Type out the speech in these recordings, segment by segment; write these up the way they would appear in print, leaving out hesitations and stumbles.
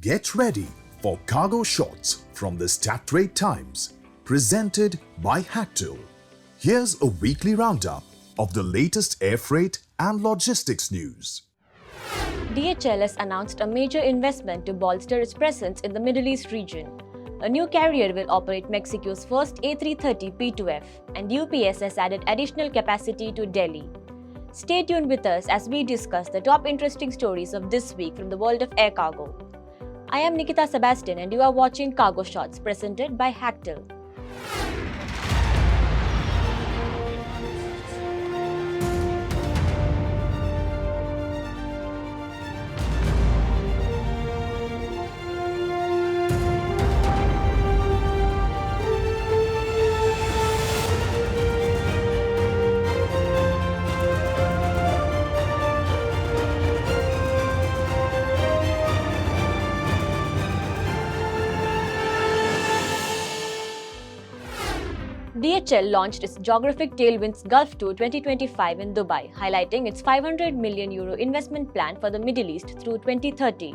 Get ready for cargo shots from the Strat Times, presented by HACTL. Here's a weekly roundup of the latest air freight and logistics news. DHL has announced a major investment to bolster its presence in the Middle East region. A new carrier will operate Mexico's first A330 P2F, and UPS has added additional capacity to Delhi. Stay tuned with us as we discuss the top interesting stories of this week from the world of air cargo. I am Nikita Sebastian and you are watching Cargo Shots presented by HACTL. DHL launched its Geographic Tailwinds Gulf Tour 2025 in Dubai, highlighting its €500 million investment plan for the Middle East through 2030.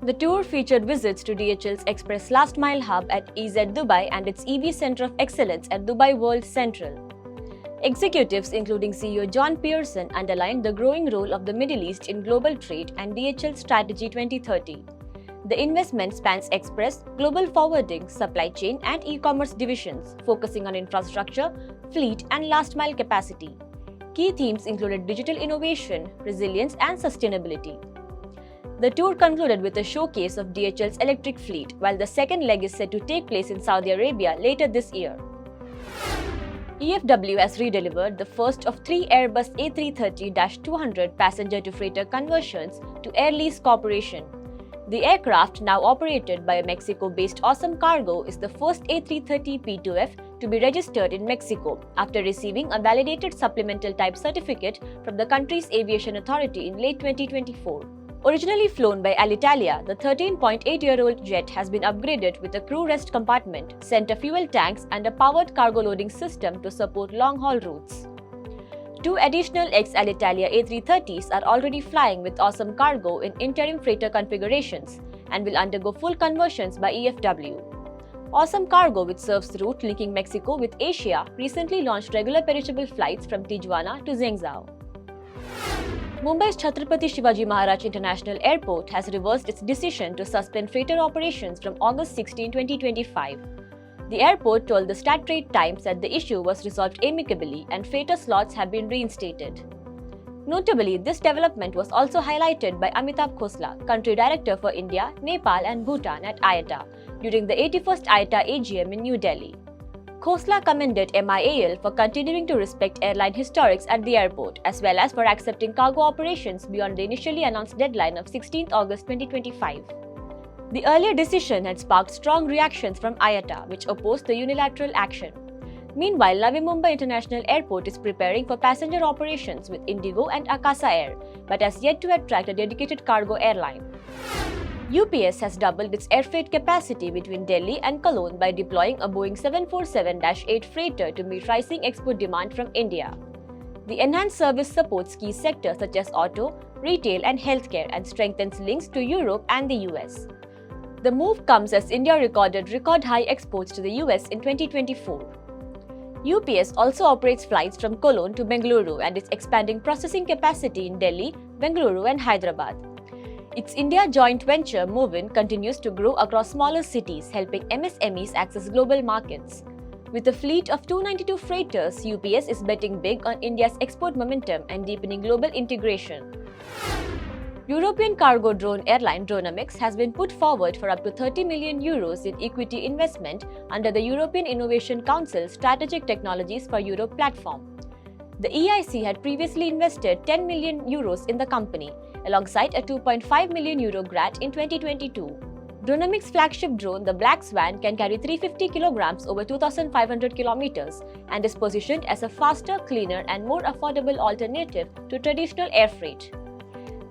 The tour featured visits to DHL's Express Last Mile Hub at EZ Dubai and its EV Center of Excellence at Dubai World Central. Executives including CEO John Pearson underlined the growing role of the Middle East in global trade and DHL Strategy 2030. The investment spans express, global forwarding, supply chain and e-commerce divisions, focusing on infrastructure, fleet and last-mile capacity. Key themes included digital innovation, resilience and sustainability. The tour concluded with a showcase of DHL's electric fleet, while the second leg is set to take place in Saudi Arabia later this year. EFW has redelivered the first of 3 Airbus A330-200 passenger-to-freighter conversions to Air Lease Corporation. The aircraft, now operated by a Mexico-based Awesome Cargo, is the first A330 P2F to be registered in Mexico after receiving a validated supplemental type certificate from the country's aviation authority in late 2024. Originally flown by Alitalia, the 13.8-year-old jet has been upgraded with a crew rest compartment, center fuel tanks and a powered cargo loading system to support long-haul routes. 2 additional ex-Alitalia A330s are already flying with Awesome Cargo in interim freighter configurations and will undergo full conversions by EFW. Awesome Cargo, which serves the route linking Mexico with Asia, recently launched regular perishable flights from Tijuana to Zhengzhou. Mumbai's Chhatrapati Shivaji Maharaj International Airport has reversed its decision to suspend freighter operations from August 16, 2025. The airport told the Strat Times that the issue was resolved amicably and freighter slots have been reinstated. Notably, this development was also highlighted by Amitabh Khosla, Country Director for India, Nepal and Bhutan at IATA, during the 81st IATA AGM in New Delhi. Khosla commended MIAL for continuing to respect airline historics at the airport, as well as for accepting cargo operations beyond the initially announced deadline of 16 August 2025. The earlier decision had sparked strong reactions from IATA, which opposed the unilateral action. Meanwhile, Navi Mumbai International Airport is preparing for passenger operations with Indigo and Akasa Air, but has yet to attract a dedicated cargo airline. UPS has doubled its air freight capacity between Delhi and Cologne by deploying a Boeing 747-8 freighter to meet rising export demand from India. The enhanced service supports key sectors such as auto, retail and healthcare and strengthens links to Europe and the US. The move comes as India recorded record-high exports to the US in 2024. UPS also operates flights from Cologne to Bengaluru and is expanding processing capacity in Delhi, Bengaluru and Hyderabad. Its India joint venture MOVIN continues to grow across smaller cities, helping MSMEs access global markets. With a fleet of 292 freighters, UPS is betting big on India's export momentum and deepening global integration. European cargo drone airline Dronamics has been put forward for up to €30 million in equity investment under the European Innovation Council's Strategic Technologies for Europe platform. The EIC had previously invested €10 million in the company, alongside a €2.5 million grant in 2022. Dronamics' flagship drone, the Black Swan, can carry 350 kilograms over 2,500 kilometers and is positioned as a faster, cleaner and more affordable alternative to traditional air freight.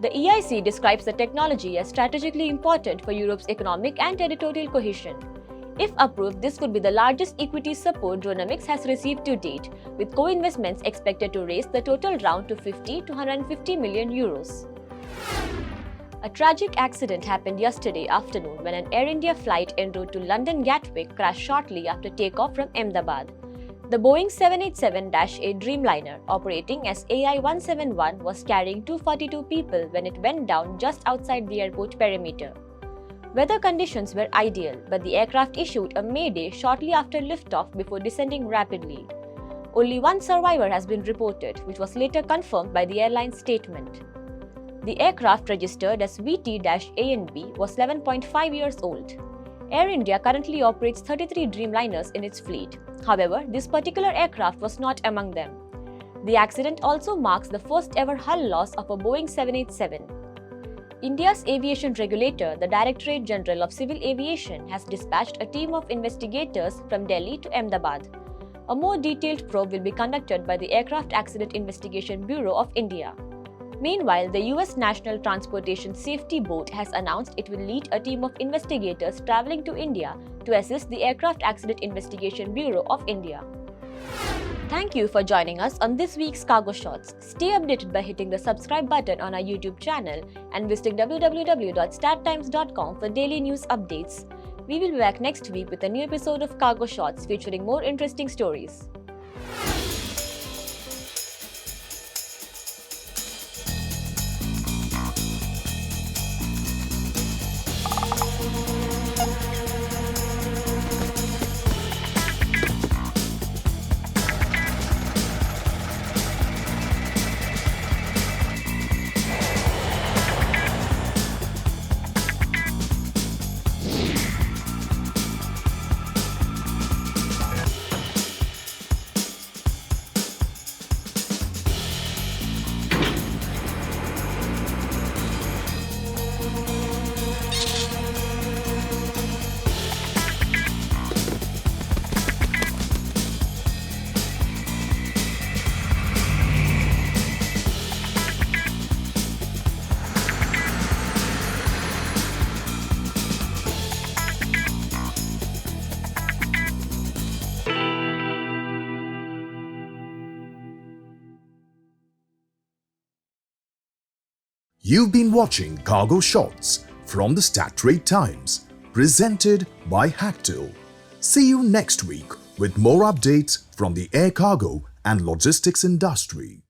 The EIC describes the technology as strategically important for Europe's economic and territorial cohesion. If approved, this would be the largest equity support Dronamics has received to date, with co-investments expected to raise the total round to €50 to €150 million. A tragic accident happened yesterday afternoon when an Air India flight en route to London Gatwick crashed shortly after takeoff from Ahmedabad. The Boeing 787-8 Dreamliner, operating as AI-171, was carrying 242 people when it went down just outside the airport perimeter. Weather conditions were ideal, but the aircraft issued a mayday shortly after liftoff before descending rapidly. Only one survivor has been reported, which was later confirmed by the airline's statement. The aircraft, registered as VT-ANB, was 11.5 years old. Air India currently operates 33 Dreamliners in its fleet. However, this particular aircraft was not among them. The accident also marks the first ever hull loss of a Boeing 787. India's aviation regulator, the Directorate General of Civil Aviation, has dispatched a team of investigators from Delhi to Ahmedabad. A more detailed probe will be conducted by the Aircraft Accident Investigation Bureau of India. Meanwhile, the US National Transportation Safety Board has announced it will lead a team of investigators traveling to India to assist the Aircraft Accident Investigation Bureau of India. Thank you for joining us on this week's Cargo Shots. Stay updated by hitting the subscribe button on our YouTube channel and visiting www.stattimes.com for daily news updates. We will be back next week with a new episode of Cargo Shots featuring more interesting stories. You've been watching Cargo Shots from the Strat Times, presented by HACTL. See you next week with more updates from the air cargo and logistics industry.